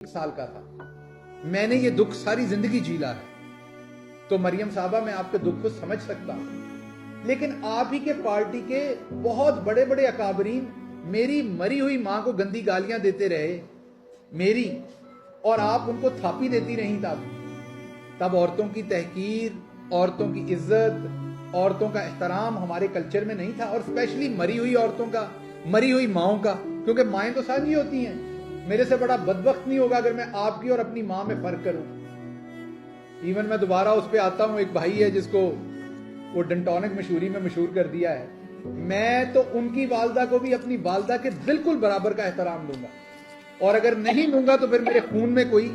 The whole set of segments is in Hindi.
साल का था। मैंने ये दुख सारी जिंदगी झीला है। तो मरियम साहबा, मैं आपके दुख को समझ सकता हूं, लेकिन आप ही के पार्टी के बहुत बड़े बड़े अकाबरीन मेरी मरी हुई मां को गंदी गालियां देते रहे, मेरी, और आप उनको थापी देती रही। तब औरतों की तहकीर, औरतों की इज्जत, औरतों का एहतराम हमारे कल्चर में नहीं था, और स्पेशली मरी हुई औरतों का, मरी हुई माओं का, क्योंकि माएं तो साझी होती हैं। मेरे से बड़ा बदबख्त नहीं होगा अगर मैं आपकी और अपनी मां में फर्क करूं। इवन मैं दोबारा उस पर आता हूं, एक भाई है जिसको वो डंटोनिक मशहूरी में मशहूर कर दिया है। मैं तो उनकी वालदा को भी अपनी वालदा के बिल्कुल बराबर का एहतराम दूंगा, और अगर नहीं दूंगा तो फिर मेरे खून में कोई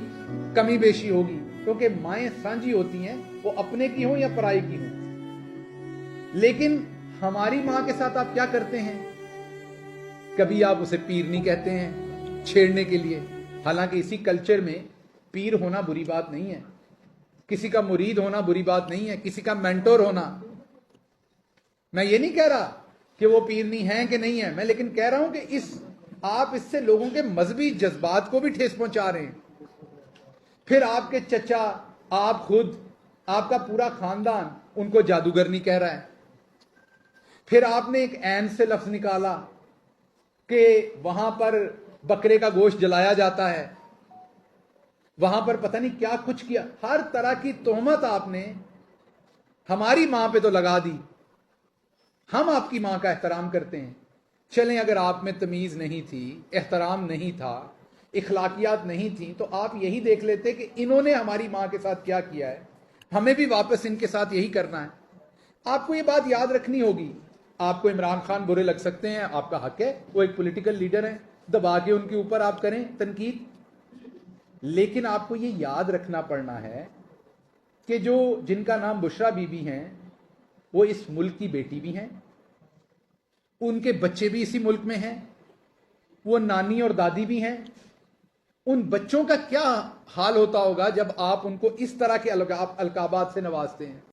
कमी बेशी होगी, क्योंकि माएं साझी होती हैं, वो अपने की हो या पराई की हो। लेकिन हमारी मां के साथ आप क्या करते हैं? कभी आप उसे पीरनी कहते हैं छेड़ने के लिए, हालांकि इसी कल्चर में पीर होना बुरी बात नहीं है, किसी का मुरीद होना बुरी बात नहीं है, किसी का मेंटोर होना। मैं ये नहीं कह रहा कि वो पीरनी है कि नहीं है, मैं लेकिन कह रहा हूं कि आप इससे लोगों के मजहबी जज्बात को भी ठेस पहुंचा रहे हैं। फिर आपके चचा, आप खुद, आपका पूरा खानदान उनको जादूगरनी कह रहा है। फिर आपने एक ऐन से लफ्ज निकाला कि वहां पर बकरे का गोश्त जलाया जाता है, वहां पर पता नहीं क्या कुछ किया। हर तरह की तोहमत आपने हमारी मां पे तो लगा दी। हम आपकी मां का एहतराम करते हैं। चलें, अगर आप में तमीज नहीं थी, एहतराम नहीं था, इखलाकियात नहीं थी, तो आप यही देख लेते कि इन्होंने हमारी मां के साथ क्या किया है, हमें भी वापस इनके साथ यही करना है। आपको ये बात याद रखनी होगी। आपको इमरान खान बुरे लग सकते हैं, आपका हक है, वो एक पॉलिटिकल लीडर है, दबा के उनके ऊपर आप करें तनकीद, लेकिन आपको ये याद रखना पड़ना है कि जो जिनका नाम बुशरा बीबी हैं, वो इस मुल्क की बेटी भी हैं, उनके बच्चे भी इसी मुल्क में हैं, वो नानी और दादी भी हैं। उन बच्चों का क्या हाल होता होगा जब आप उनको इस तरह के अलकाबात से नवाजते हैं।